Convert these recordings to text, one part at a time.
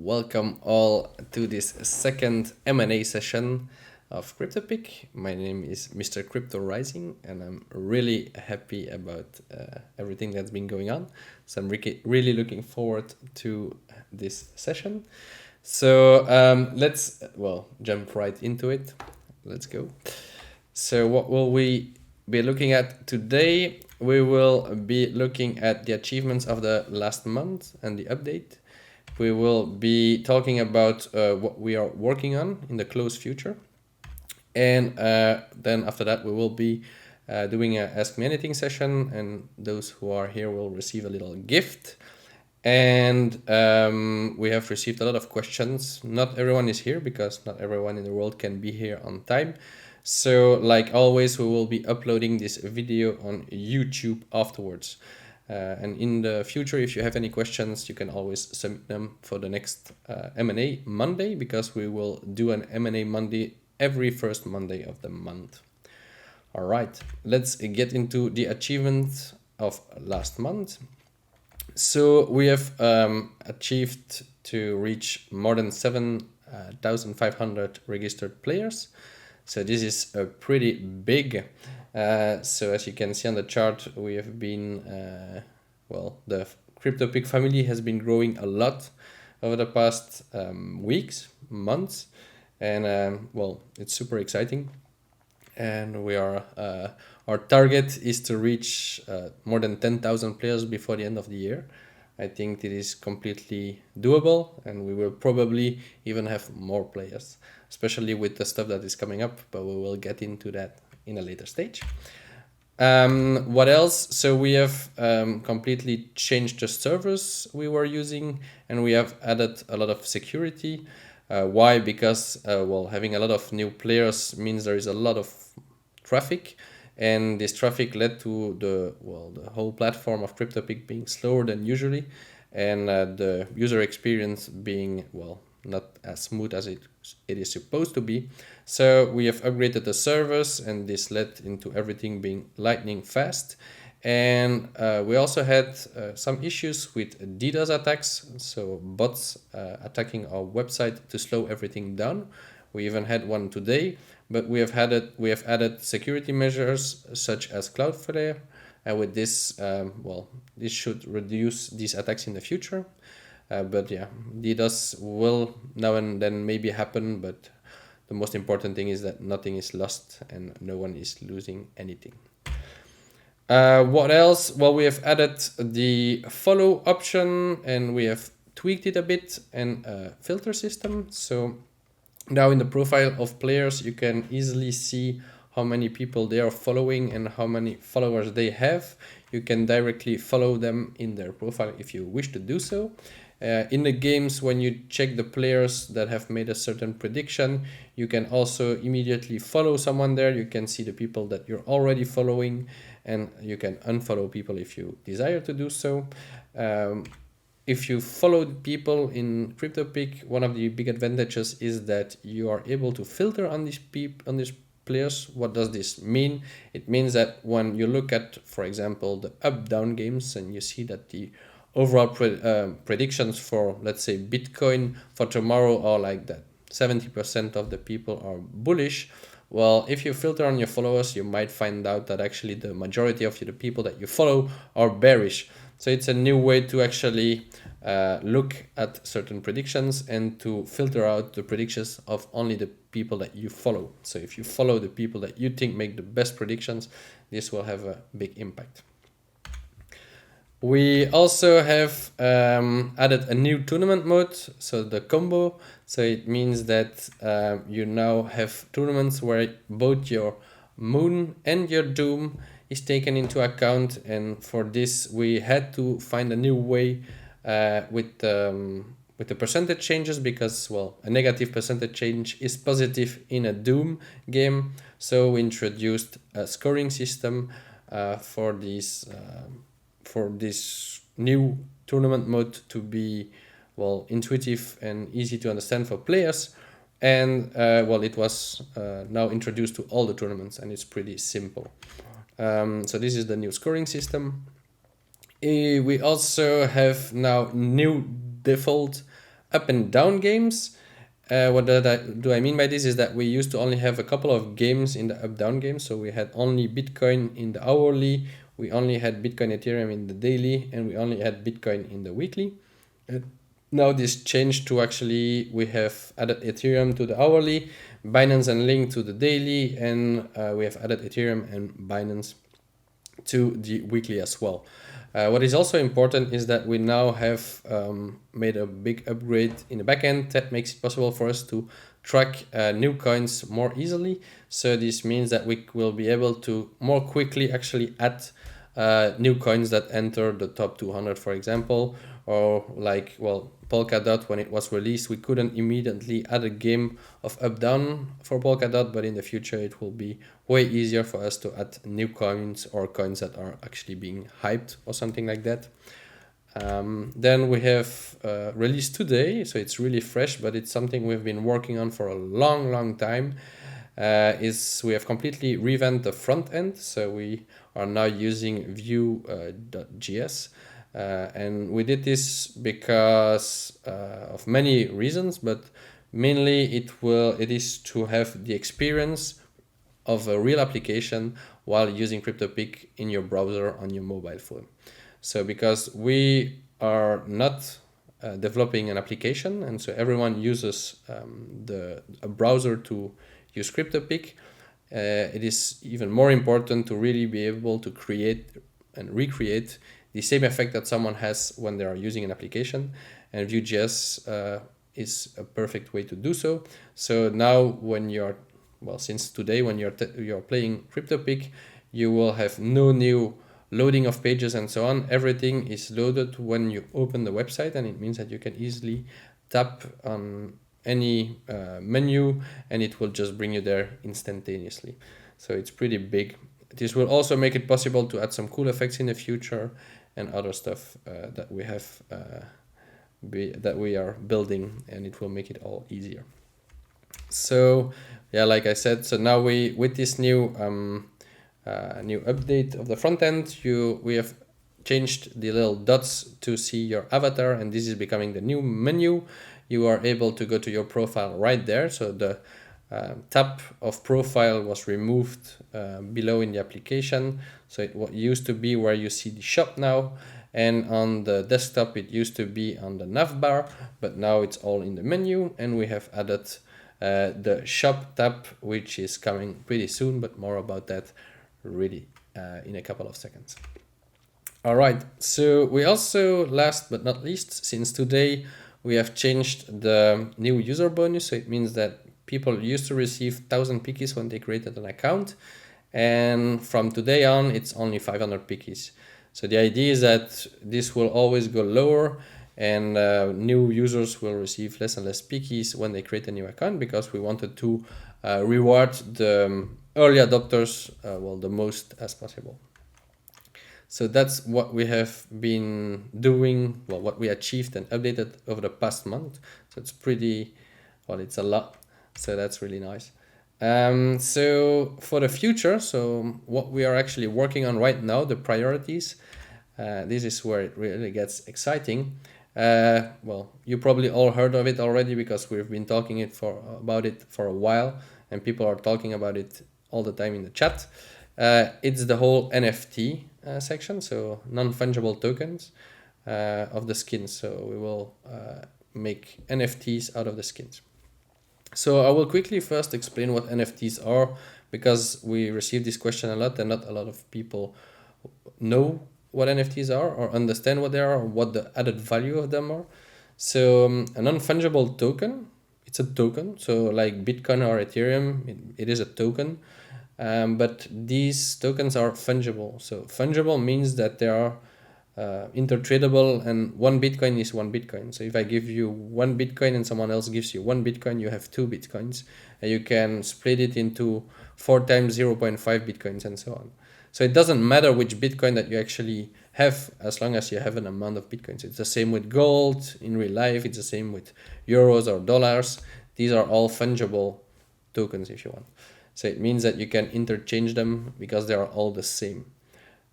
welcome all to this second M&A session of CryptoPick. My name is Mr. Crypto Rising, and I'm really happy about everything that's been going on. So I'm really looking forward to this session. So let's jump right into it. Let's go. So what will we be looking at today? We will be looking at the achievements of the last month and the update. We will be talking about what we are working on in the close future. And then after that, we will be doing a Ask Me Anything session, and those who are here will receive a little gift. And we have received a lot of questions. Not everyone is here because not everyone in the world can be here on time. So like always, we will be uploading this video on YouTube afterwards. And in the future, if you have any questions, you can always submit them for the next M&A Monday, because we will do an M&A Monday every first Monday of the month. All right, let's get into the achievements of last month. So we have achieved to reach more than 7,500 registered players. So this is pretty big. So as you can see on the chart, we have been, the CryptoPick family has been growing a lot over the past weeks, months, and it's super exciting. And we are, our target is to reach more than 10,000 players before the end of the year. I think it is completely doable, and we will probably even have more players, especially with the stuff that is coming up, but we will get into that in a later stage. What else? So we have completely changed the servers we were using, and we have added a lot of security. Why? Because having a lot of new players means there is a lot of traffic, and this traffic led to the whole platform of CryptoPick being slower than usually, and the user experience being not as smooth as it is supposed to be. So we have upgraded the servers, and this led into everything being lightning fast. And we also had some issues with DDoS attacks, so bots attacking our website to slow everything down. We even had one today, but we have added security measures such as Cloudflare, and with this, this should reduce these attacks in the future. But yeah, DDoS will now and then maybe happen, but the most important thing is that nothing is lost and no one is losing anything. What else? Well, we have added the follow option, and we have tweaked it a bit, and a filter system. So now in the profile of players, you can easily see how many people they are following and how many followers they have. You can directly follow them in their profile if you wish to do so. In the games, when you check the players that have made a certain prediction, you can also immediately follow someone there. You can see the people that you're already following, and you can unfollow people if you desire to do so. If you follow people in CryptoPick, one of the big advantages is that you are able to filter on these players. What does this mean? It means that when you look at, for example, the up-down games, and you see that the overall predictions for, let's say, Bitcoin for tomorrow are like that 70% of the people are bullish. Well, if you filter on your followers, you might find out that actually the majority of the people that you follow are bearish. So it's a new way to actually look at certain predictions and to filter out the predictions of only the people that you follow. So if you follow the people that you think make the best predictions, this will have a big impact. We also have added a new tournament mode, so the combo. So it means that you now have tournaments where both your moon and your doom is taken into account, and for this we had to find a new way with the percentage changes, because a negative percentage change is positive in a doom game. So we introduced a scoring system for this new tournament mode to be intuitive and easy to understand for players. And it was now introduced to all the tournaments, and it's pretty simple. So this is the new scoring system. We also have now new default up and down games. What do I mean by this is that we used to only have a couple of games in the up-down game. So we had only Bitcoin in the hourly, we only had Bitcoin Ethereum in the daily, and we only had Bitcoin in the weekly. And now this changed to actually we have added Ethereum to the hourly, Binance and Link to the daily, and we have added Ethereum and Binance to the weekly as well. What is also important is that we now have made a big upgrade in the backend that makes it possible for us to track new coins more easily. So this means that we will be able to more quickly actually add new coins that enter the top 200, for example, or like, well, Polkadot, when it was released, we couldn't immediately add a game of up-down for Polkadot, but in the future it will be way easier for us to add new coins or coins that are actually being hyped or something like that. Then we have released today, so it's really fresh, but it's something we've been working on for a long time. Is we have completely revamped the front end, so we are now using Vue.js. And we did this because of many reasons, but mainly it is to have the experience of a real application while using CryptoPick in your browser on your mobile phone. So because we are not developing an application, and so everyone uses a browser to use CryptoPick, it is even more important to really be able to create and recreate the same effect that someone has when they are using an application, and Vue.js is a perfect way to do so. So now when you're, well, since today, when you're playing CryptoPick, you will have no new loading of pages and so on. Everything is loaded when you open the website, and it means that you can easily tap on any menu and it will just bring you there instantaneously. So it's pretty big. This will also make it possible to add some cool effects in the future and other stuff that we have that we are building, and it will make it all easier. So yeah, like I said, so now with this new new update of the front end, we have changed the little dots to see your avatar, and this is becoming the new menu. You are able to go to your profile right there. So the tab of profile was removed below in the application. So it used to be where you see the shop now, and on the desktop it used to be on the nav bar, but now it's all in the menu, and we have added the shop tab, which is coming pretty soon, but more about that really in a couple of seconds. All right, so we also, last but not least, since today we have changed the new user bonus. So it means that people used to receive 1,000 pickies when they created an account, and from today on it's only 500 pickies. So the idea is that this will always go lower, and new users will receive less and less pickies when they create a new account, because we wanted to reward the early adopters well, the most as possible. So that's what we have been doing, well, what we achieved and updated over the past month. So it's pretty, well, it's a lot. So that's really nice. So for the future, so what we are actually working on right now, the priorities, this is where it really gets exciting. Well, you probably all heard of it already, because we've been talking about it for a while, and people are talking about it all the time in the chat. It's the whole NFT section, so non-fungible tokens of the skins. So we will make NFTs out of the skins. So I will quickly first explain what NFTs are, because we receive this question a lot and not a lot of people know what NFTs are or understand what they are or what the added value of them are. So a non-fungible token, it's a token. So like Bitcoin or Ethereum, it is a token. But these tokens are fungible. So fungible means that they are intertradable, and one Bitcoin is one Bitcoin. So if I give you one Bitcoin and someone else gives you one Bitcoin, you have two Bitcoins, and you can split it into 4 times 0.5 Bitcoins and so on. So it doesn't matter which Bitcoin that you actually have, as long as you have an amount of Bitcoins. It's the same with gold in real life. It's the same with euros or dollars. These are all fungible tokens, if you want. So it means that you can interchange them because they are all the same.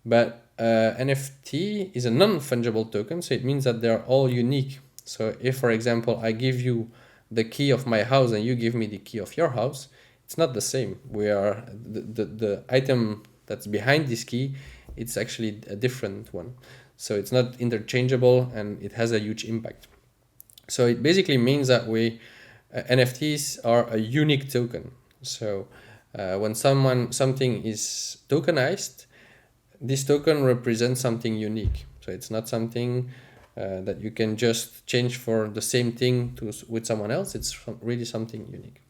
But NFT is a non-fungible token, so it means that they are all unique. So if, for example, I give you the key of my house and you give me the key of your house, it's not the same. We are the item that's behind this key, it's actually a different one. So it's not interchangeable and it has a huge impact. So it basically means that NFTs are a unique token. So when something is tokenized, this token represents something unique. So it's not something that you can just change for the same thing with someone else. It's really something unique.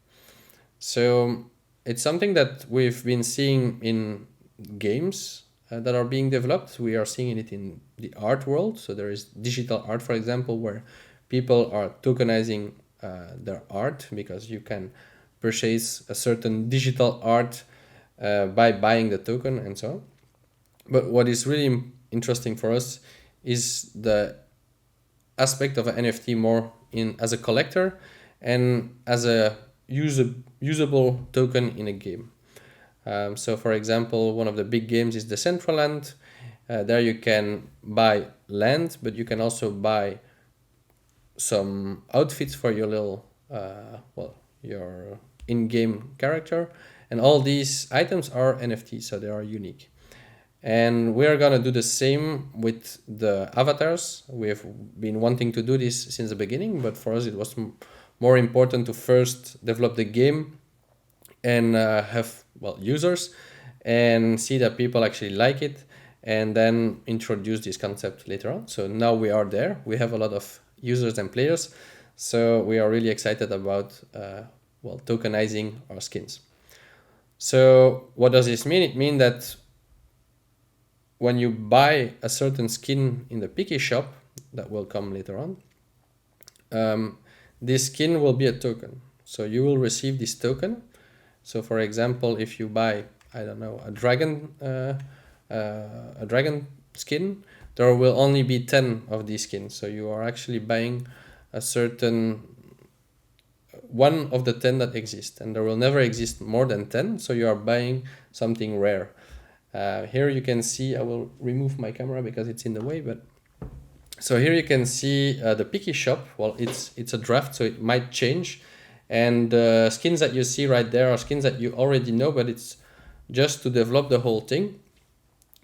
So it's something that we've been seeing in games that are being developed. We are seeing it in the art world. So there is digital art, for example, where people are tokenizing their art, because you can purchase a certain digital art by buying the token and so on. But what is really interesting for us is the aspect of an NFT more as a collector and as a usable token in a game. So for example, one of the big games is Decentraland. There you can buy land, but you can also buy some outfits for your little, your in-game character. And all these items are NFTs, so they are unique. And we are gonna do the same with the avatars. We've been wanting to do this since the beginning, but for us it was more important to first develop the game and have users and see that people actually like it, and then introduce this concept later on. So now we are there. We have a lot of users and players, so we are really excited about tokenizing our skins. So what does this mean? It means that when you buy a certain skin in the Picky shop, that will come later on, this skin will be a token. So you will receive this token. So for example, if you buy, I don't know, a dragon skin, there will only be 10 of these skins. So you are actually buying a certain one of the 10 that exist, and there will never exist more than 10. So you are buying something rare. Here you can see, I will remove my camera because it's in the way, but so here you can see the Picky shop. Well, it's a draft, so it might change. And the skins that you see right there are skins that you already know, but it's just to develop the whole thing.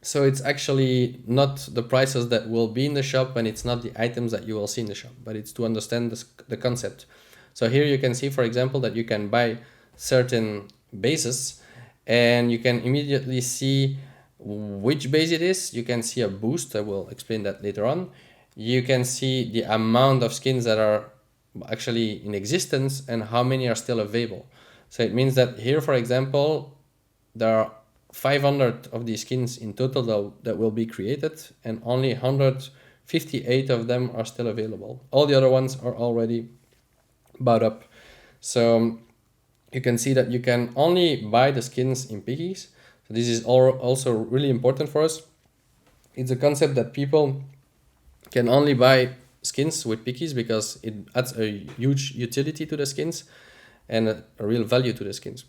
So it's actually not the prices that will be in the shop, and it's not the items that you will see in the shop, but it's to understand the concept. So here you can see, for example, that you can buy certain bases, and you can immediately see which base it is. You can see a boost. I will explain that later on. You can see the amount of skins that are actually in existence and how many are still available. So it means that here, for example, there are 500 of these skins in total that will be created, and only 158 of them are still available. All the other ones are already bought up. So you can see that you can only buy the skins in Piggies. So this is also really important for us. It's a concept that people can only buy skins with Piggies because it adds a huge utility to the skins and a real value to the skins.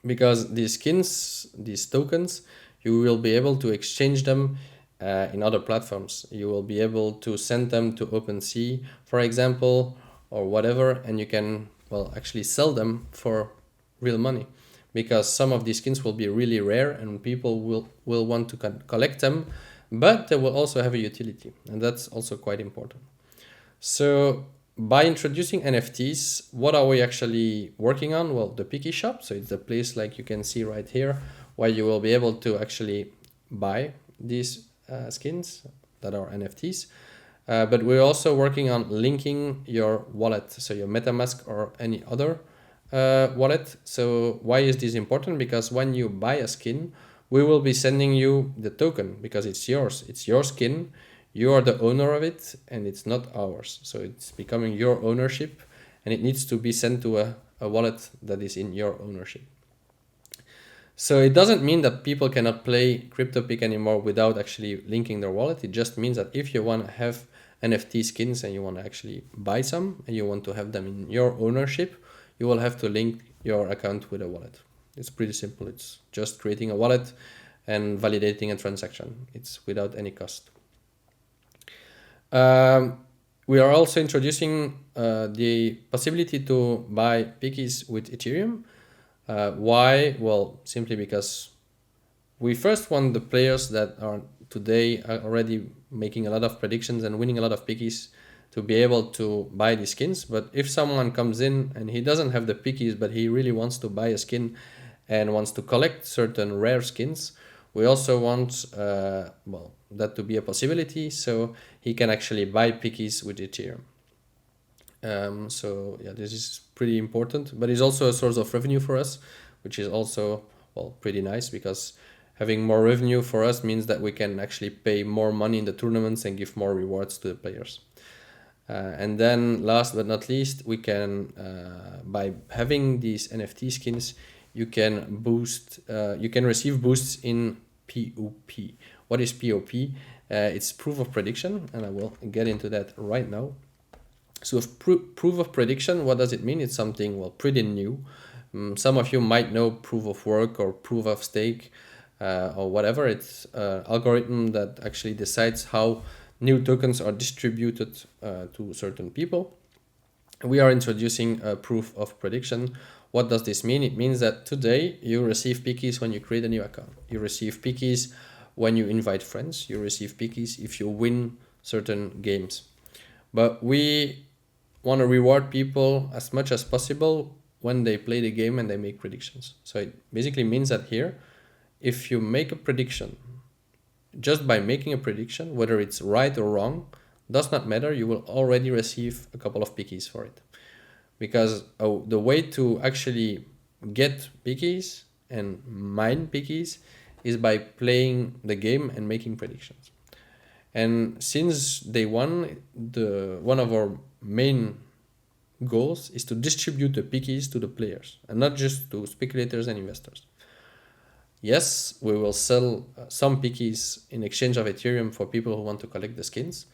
Because these skins, these tokens, you will be able to exchange them in other platforms. You will be able to send them to OpenSea, for example, or whatever, and you can actually sell them for real money, because some of these skins will be really rare and people will want to collect them, but they will also have a utility, and that's also quite important. So by introducing NFTs, what are we actually working on? Well, the Picky shop. So it's the place, like you can see right here, where you will be able to actually buy these skins that are NFTs. But we're also working on linking your wallet, so your MetaMask or any other wallet. So why is this important? Because when you buy a skin, we will be sending you the token because it's yours. It's your skin. You are the owner of it, and it's not ours. So it's becoming your ownership, and it needs to be sent to a wallet that is in your ownership. So it doesn't mean that people cannot play CryptoPick anymore without actually linking their wallet. It just means that if you want to have NFT skins and you want to actually buy some and you want to have them in your ownership, you will have to link your account with a wallet. It's pretty simple. It's just creating a wallet and validating a transaction. It's without any cost. We are also introducing the possibility to buy pickies with Ethereum. Why? Well, simply because we first want the players that are today are already making a lot of predictions and winning a lot of pickies to be able to buy the skins. But if someone comes in and he doesn't have the pickies, but he really wants to buy a skin and wants to collect certain rare skins, we also want that to be a possibility, so he can actually buy pickies with Ethereum. So yeah, this is pretty important, but it's also a source of revenue for us, which is also pretty nice, because having more revenue for us means that we can actually pay more money in the tournaments and give more rewards to the players. And then last but not least, we can by having these NFT skins, you can receive boosts in POP. What is POP? It's proof of prediction, and I will get into that right now. So proof of prediction, what does it mean? It's something pretty new. Some of you might know proof of work or proof of stake or whatever. It's an algorithm that actually decides how new tokens are distributed to certain people. We are introducing a proof of prediction. What does this mean? It means that today you receive pickies when you create a new account. You receive pickies when you invite friends. You receive pickies if you win certain games. But we want to reward people as much as possible when they play the game and they make predictions. So it basically means that here, if you make a prediction, just by making a prediction, whether it's right or wrong, does not matter, you will already receive a couple of pickies for it. Because the way to actually get pickies and mine pickies is by playing the game and making predictions. And since day one, one of our main goals is to distribute the pickies to the players and not just to speculators and investors. Yes, we will sell some pickies in exchange of Ethereum for people who want to collect the skins,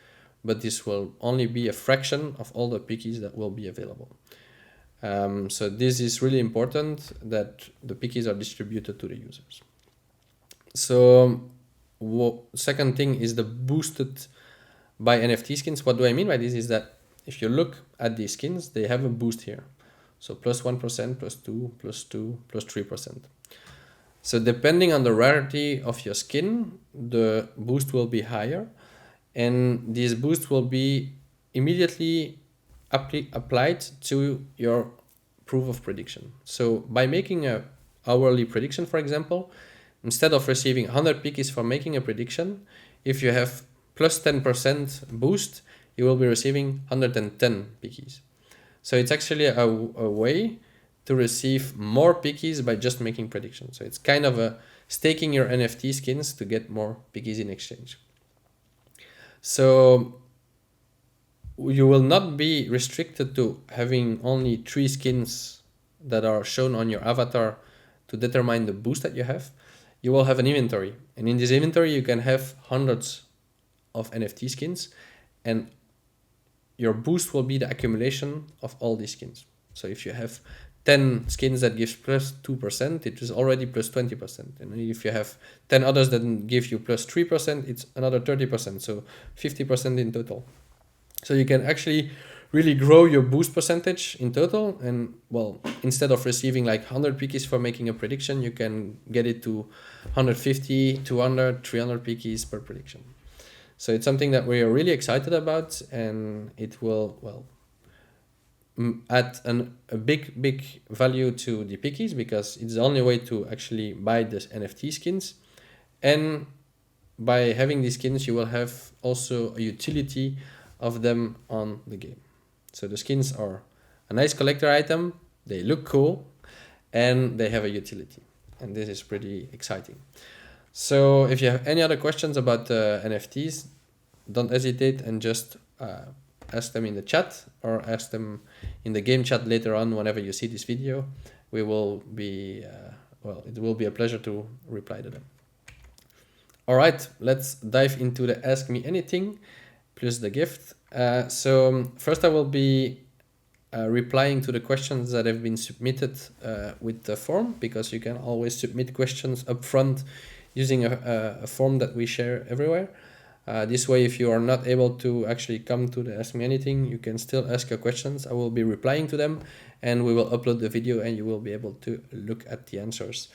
but this will only be a fraction of all the pickies that will be available. So this is really important, that the pickies are distributed to the users. So second thing is the boosted by NFT skins. What do I mean by this is that if you look at these skins, they have a boost here. So plus 1%, plus 2, plus 2, plus 3%. So depending on the rarity of your skin, the boost will be higher, and this boost will be immediately applied to your proof of prediction. So by making a hourly prediction, for example, instead of receiving 100 pickies for making a prediction, if you have plus 10% boost, you will be receiving 110 pickies. So it's actually a way to receive more pickies by just making predictions. So it's kind of a staking your NFT skins to get more pickies in exchange. So you will not be restricted to having only 3 skins that are shown on your avatar to determine the boost that you have. You will have an inventory, and in this inventory you can have hundreds of NFT skins, and your boost will be the accumulation of all these skins. So if you have 10 skins that gives plus 2%, it is already plus 20%. And if you have 10 others that give you plus 3%, it's another 30%. So 50% in total. So you can actually really grow your boost percentage in total. And instead of receiving like 100 pickies for making a prediction, you can get it to 150, 200, 300 pickies per prediction. So it's something that we are really excited about, and it will, add a big value to the pickies, because it's the only way to actually buy the NFT skins. And by having these skins, you will have also a utility of them on the game. So the skins are a nice collector item, they look cool, and they have a utility. And this is pretty exciting. So if you have any other questions about NFTs, don't hesitate and just ask them in the chat, or ask them in the game chat later on whenever you see this video. We will be, it will be a pleasure to reply to them. All right, let's dive into the Ask Me Anything plus the gift. So first I will be replying to the questions that have been submitted with the form, because you can always submit questions up front using a form that we share everywhere. This way, if you are not able to actually come to the Ask Me Anything, you can still ask your questions. I will be replying to them, and we will upload the video and you will be able to look at the answers.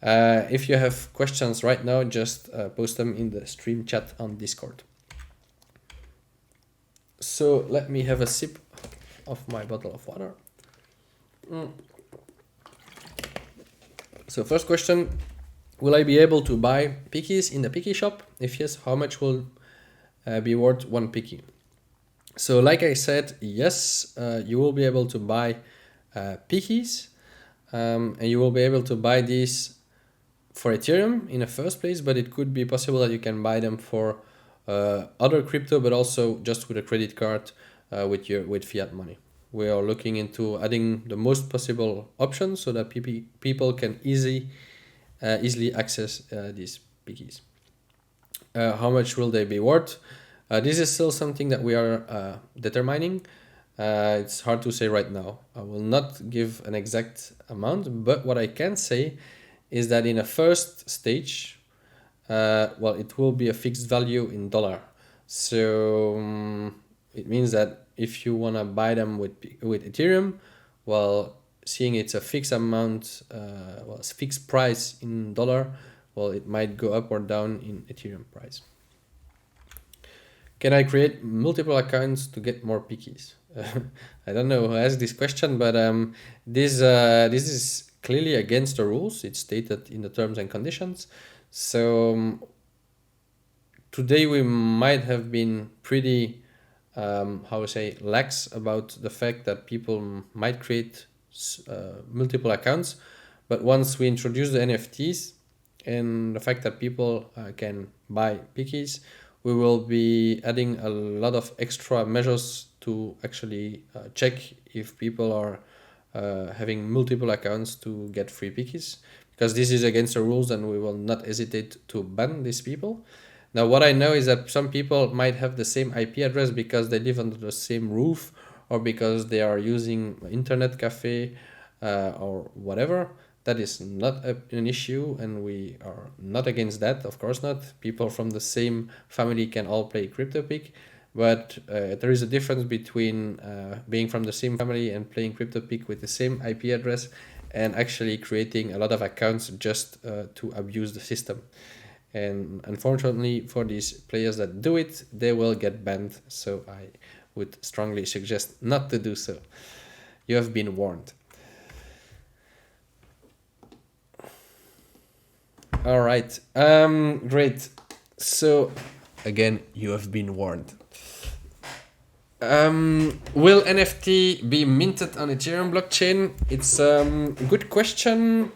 If you have questions right now, just post them in the stream chat on Discord. So let me have a sip of my bottle of water. So first question, will I be able to buy pickies in the picky shop? If yes, how much will be worth one picky? So like I said, yes, you will be able to buy pickies, and you will be able to buy these for Ethereum in the first place, but it could be possible that you can buy them for other crypto, but also just with a credit card with fiat money. We are looking into adding the most possible options so that people can easily access these pickies. How much will they be worth? This is still something that we are determining. It's hard to say right now. I will not give an exact amount, but what I can say is that in a first stage, well, it will be a fixed value in dollar. So it means that if you want to buy them with Ethereum, well, seeing it's a fixed amount, well, it's fixed price in dollar, well, it might go up or down in Ethereum price. Can I create multiple accounts to get more pickies? I don't know who asked this question, but this is clearly against the rules. It's stated in the terms and conditions. So today we might have been pretty lax about the fact that people might create multiple accounts, but once we introduce the NFTs and the fact that people can buy pickies, we will be adding a lot of extra measures to actually check if people are having multiple accounts to get free pickies, because this is against the rules and we will not hesitate to ban these people. Now, what I know is that some people might have the same IP address because they live under the same roof or because they are using internet cafe or whatever. That is not an issue, and we are not against that, of course not. People from the same family can all play CryptoPick, but there is a difference between being from the same family and playing CryptoPick with the same IP address and actually creating a lot of accounts just to abuse the system. And unfortunately for these players that do it, they will get banned. So I would strongly suggest not to do so. You have been warned. All right. Great. So again, you have been warned. Will NFT be minted on Ethereum blockchain? It's a good question.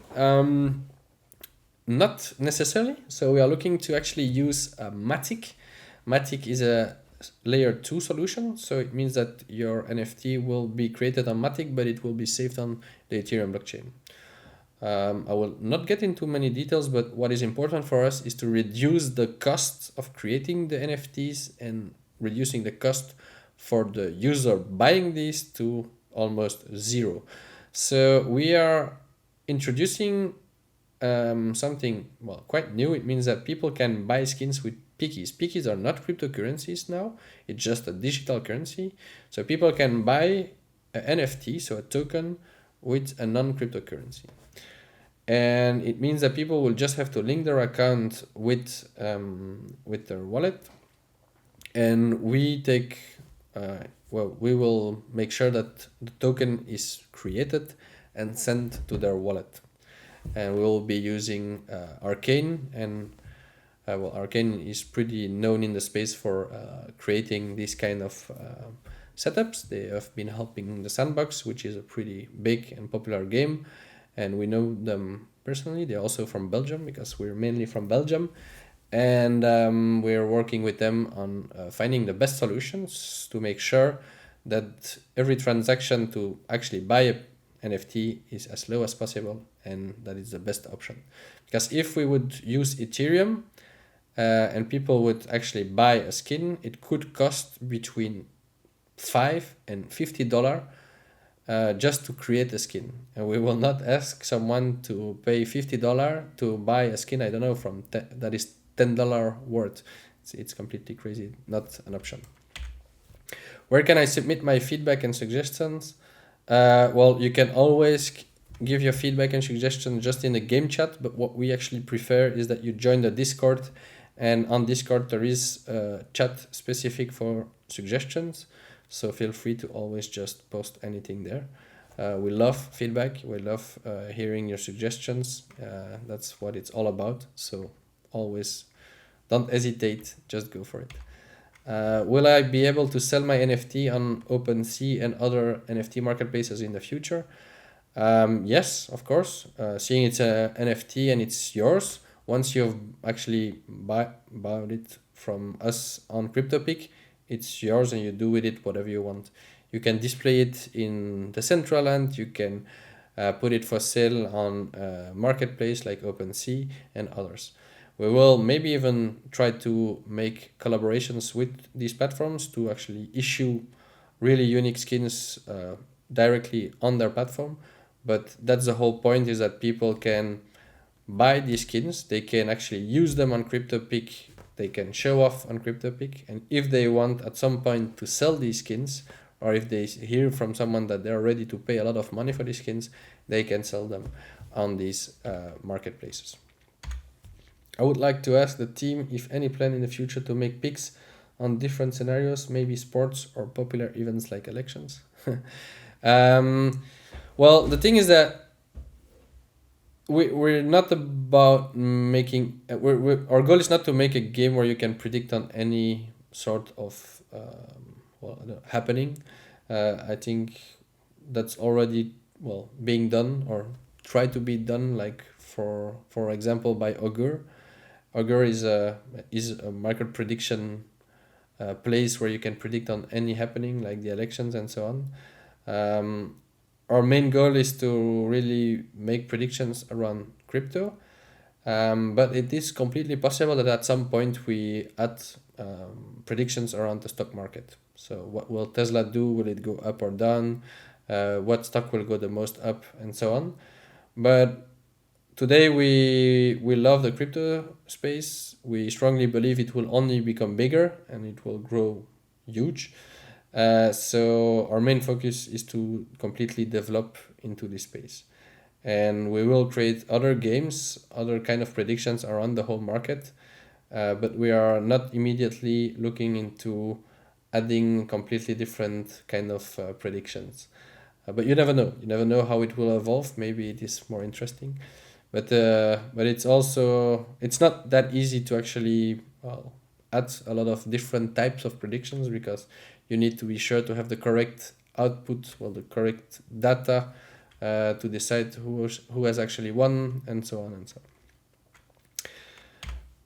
Not necessarily. So we are looking to actually use Matic. Matic is a layer 2 solution. So it means that your NFT will be created on Matic, but it will be saved on the Ethereum blockchain. I will not get into many details, but what is important for us is to reduce the cost of creating the NFTs and reducing the cost for the user buying these to almost zero. So we are introducing something, well, quite new. It means that people can buy skins with pickies. Pickies are not cryptocurrencies now. It's just a digital currency. So people can buy an NFT, so a token, with a non-cryptocurrency. And it means that people will just have to link their account with their wallet, and we take we will make sure that the token is created and sent to their wallet, and we will be using Arcane, and Arcane is pretty known in the space for creating these kind of setups. They have been helping the Sandbox, which is a pretty big and popular game, and we know them personally. They're also from Belgium, because we're mainly from Belgium, and we're working with them on finding the best solutions to make sure that every transaction to actually buy a NFT is as low as possible, and that is the best option. Because if we would use Ethereum and people would actually buy a skin, it could cost between $5 and $50 just to create a skin, and we will not ask someone to pay $50 to buy a skin, I don't know, that is $10 worth. It's completely crazy, not an option. Where can I submit my feedback and suggestions? Well, you can always give your feedback and suggestions just in the game chat, but what we actually prefer is that you join the Discord, and on Discord there is a chat specific for suggestions, so feel free to always just post anything there. We love feedback, we love hearing your suggestions, that's what it's all about, so always don't hesitate, just go for it. Will I be able to sell my NFT on OpenSea and other NFT marketplaces in the future? Yes, of course. Seeing it's a NFT and it's yours, once you've actually bought it from us on CryptoPick, it's yours and you do with it whatever you want. You can display it in the central land, you can put it for sale on a marketplace like OpenSea and others. We will maybe even try to make collaborations with these platforms to actually issue really unique skins directly on their platform. But that's the whole point, is that people can buy these skins, they can actually use them on CryptoPick, they can show off on CryptoPick, and if they want at some point to sell these skins, or if they hear from someone that they're ready to pay a lot of money for these skins, they can sell them on these marketplaces. I would like to ask the team if any plan in the future to make picks on different scenarios, maybe sports or popular events like elections. Well, the thing is that we're not about making. Our goal is not to make a game where you can predict on any sort of happening. I think that's already being done or try to be done. Like for example, by Augur. Augur is a market prediction place where you can predict on any happening like the elections and so on. Our main goal is to really make predictions around crypto, but it is completely possible that at some point we add predictions around the stock market. So what will Tesla do? Will it go up or down? What stock will go the most up, and so on. But today we love the crypto space. We strongly believe it will only become bigger and it will grow huge. So our main focus is to completely develop into this space. And we will create other games, other kind of predictions around the whole market. But we are not immediately looking into adding completely different kind of predictions. But you never know. You never know how it will evolve. Maybe it is more interesting. But it's also, it's not that easy to actually add a lot of different types of predictions, because you need to be sure to have the correct output, the correct data to decide who has actually won, and so on and so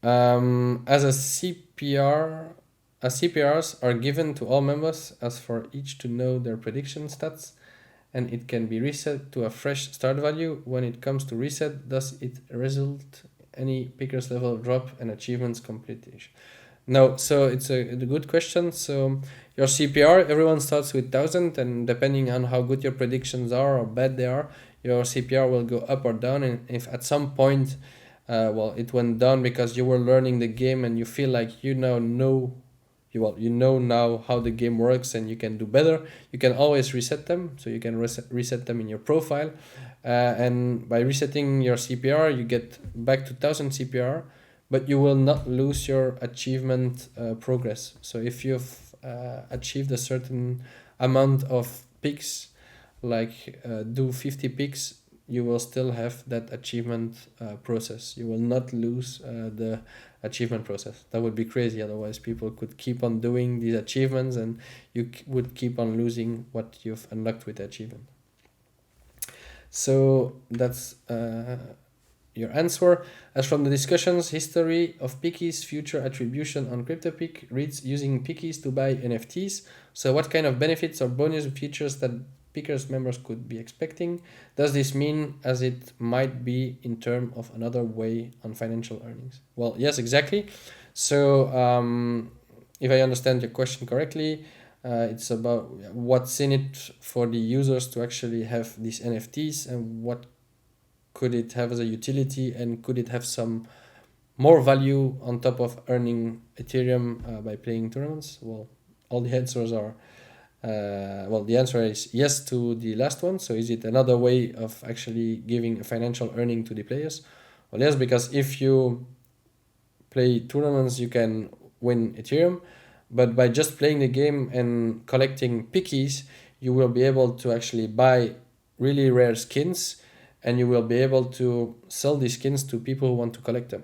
on. As CPRs are given to all members as for each to know their prediction stats, and it can be reset to a fresh start value. When it comes to reset, does it result any pickers level drop and achievements completion? No, so it's a good question. So your CPR, everyone starts with 1,000, and depending on how good your predictions are or bad they are, your CPR will go up or down. And if at some point, it went down because you were learning the game and you feel like you now know now how the game works and you can do better, you can always reset them. So you can reset them in your profile, and by resetting your CPR, you get back to 1,000 CPR, but you will not lose your achievement progress. So if you've achieved a certain amount of picks, like do 50 picks, you will still have that achievement process. You will not lose the achievement process. That would be crazy. Otherwise, people could keep on doing these achievements and you would keep on losing what you've unlocked with the achievement. So that's your answer. As from the discussions, history of pickies, future attribution on CryptoPick reads using pickies to buy NFTs. So what kind of benefits or bonus features that Pickers members could be expecting? Does this mean as it might be in terms of another way on financial earnings? Well, yes, exactly. So if I understand your question correctly, it's about what's in it for the users to actually have these NFTs, and what could it have as a utility, and could it have some more value on top of earning Ethereum by playing tournaments? Well, all the answers are the answer is yes to the last one. So is it another way of actually giving a financial earning to the players? Well, yes, because if you play tournaments, you can win Ethereum, but by just playing the game and collecting pickies, you will be able to actually buy really rare skins, and you will be able to sell these skins to people who want to collect them.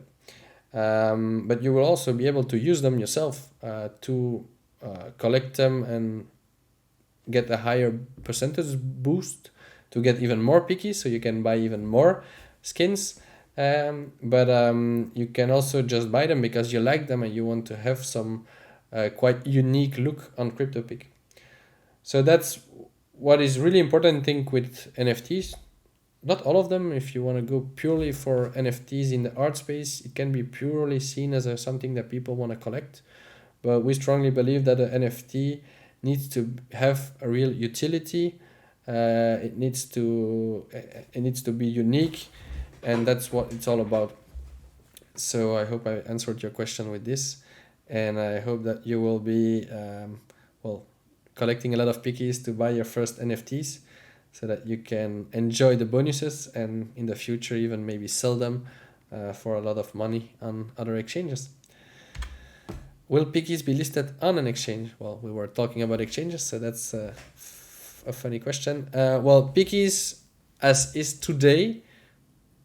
But you will also be able to use them yourself to collect them and get a higher percentage boost to get even more pickies, so you can buy even more skins. But you can also just buy them because you like them and you want to have some quite unique look on CryptoPick. So that's what is really important, I think, with NFTs. Not all of them. If you want to go purely for NFTs in the art space, it can be purely seen as something that people want to collect. But we strongly believe that an NFT needs to have a real utility. It needs to be unique, and that's what it's all about. So I hope I answered your question with this, and I hope that you will be collecting a lot of pickies to buy your first NFTs, so that you can enjoy the bonuses and in the future even maybe sell them for a lot of money on other exchanges. Will pickies be listed on an exchange? Well, we were talking about exchanges, so that's a funny question. Pickies, as is today,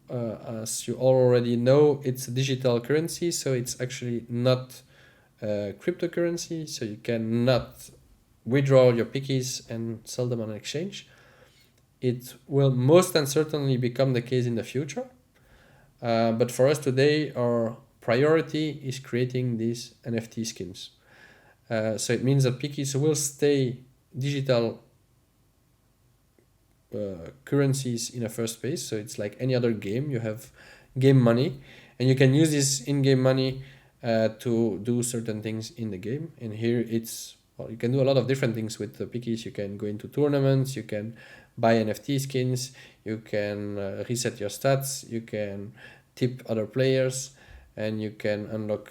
as you already know, it's a digital currency, so it's actually not cryptocurrency, so you cannot withdraw your pickies and sell them on an exchange. It will most certainly become the case in the future. But for us today, our priority is creating these NFT skins. So it means that pickies will stay digital currencies in the first place. So it's like any other game. You have game money, and you can use this in-game money to do certain things in the game. And here you can do a lot of different things with the pickies. You can go into tournaments, you can buy NFT skins, you can reset your stats, you can tip other players, and you can unlock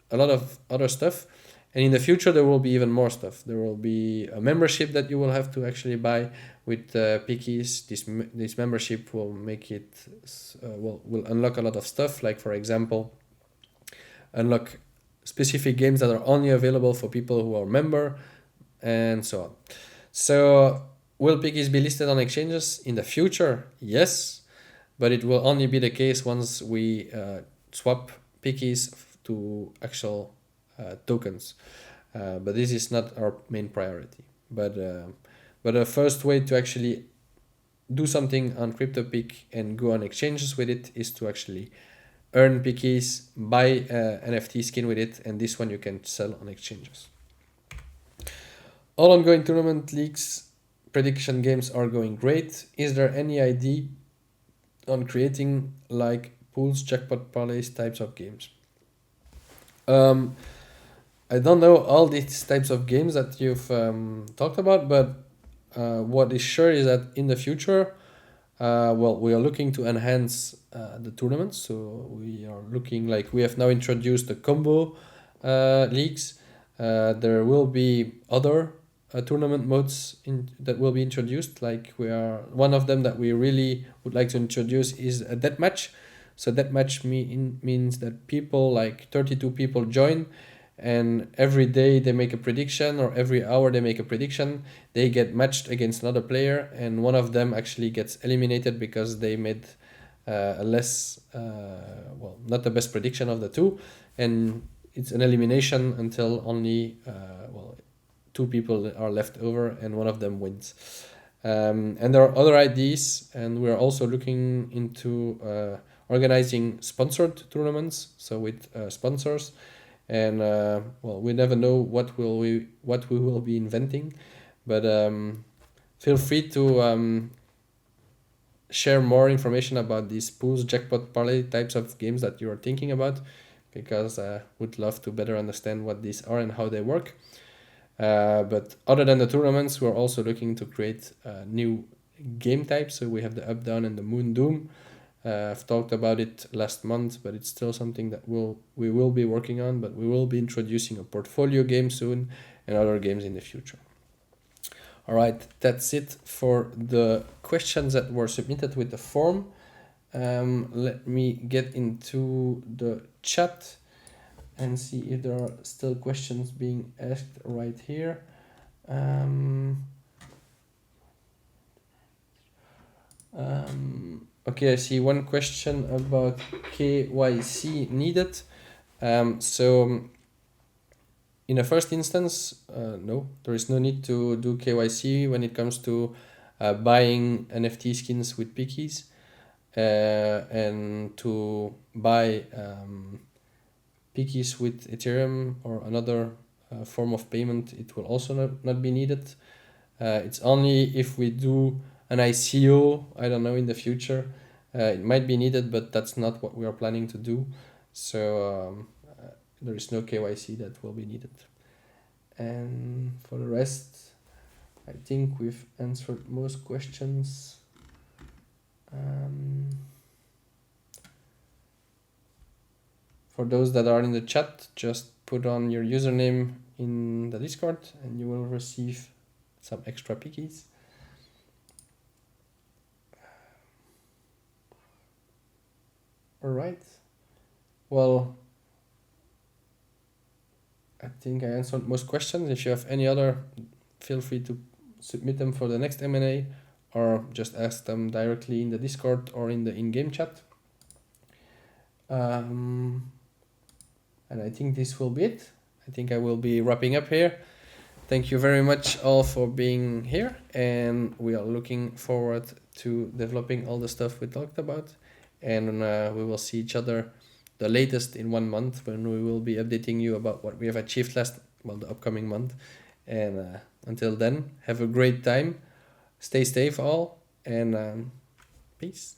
a lot of other stuff. And in the future, there will be even more stuff. There will be a membership that you will have to actually buy with pickies. This membership will make it will unlock a lot of stuff. Like, for example, unlock specific games that are only available for people who are member, and so on. So will pickies be listed on exchanges in the future? Yes, but it will only be the case once we swap pickies to actual tokens. But this is not our main priority. But the first way to actually do something on CryptoPick and go on exchanges with it is to actually earn pickies, buy NFT skin with it, and this one you can sell on exchanges. All ongoing tournament leagues prediction games are going great. Is there any idea on creating like pools, jackpot parlays types of games? I don't know all these types of games that you've talked about, but what is sure is that in the future, we are looking to enhance the tournaments. So we are looking, like, we have now introduced the combo leagues. There will be other tournament modes that will be introduced. Like, one of them that we really would like to introduce is a deathmatch. So deathmatch means that people, like 32 people, join, and every day they make a prediction, or every hour they make a prediction. They get matched against another player, and one of them actually gets eliminated because they made a less, not the best prediction of the two, and it's an elimination until only two people are left over, and one of them wins. And there are other ideas, and we're also looking into organizing sponsored tournaments, so with sponsors. And we never know what we will be inventing, but feel free to share more information about these pools, jackpot, parlay types of games that you are thinking about, because I would love to better understand what these are and how they work. But other than the tournaments, we're also looking to create new game types. So we have the Up Down and the Moon Doom. I've talked about it last month, but it's still something that we will be working on, but we will be introducing a portfolio game soon and other games in the future. All right, that's it for the questions that were submitted with the form. Let me get into the chat and see if there are still questions being asked right here. Okay, I see one question about KYC needed. So in the first instance, no, there is no need to do KYC when it comes to buying NFT skins with pickies. And to buy pickies with Ethereum or another form of payment, it will also not be needed. It's only if we do an ICO, I don't know, in the future, it might be needed, but that's not what we are planning to do. So there is no KYC that will be needed. And for the rest, I think we've answered most questions. For those that are in the chat, just put on your username in the Discord and you will receive some extra pickies. All right. Well, I think I answered most questions. If you have any other, feel free to submit them for the next M&A or just ask them directly in the Discord or in the in-game chat. And I think this will be it. I think I will be wrapping up here. Thank you very much all for being here, and we are looking forward to developing all the stuff we talked about, and we will see each other the latest in 1 month when we will be updating you about what we have achieved the upcoming month. And until then, have a great time, stay safe all, and peace.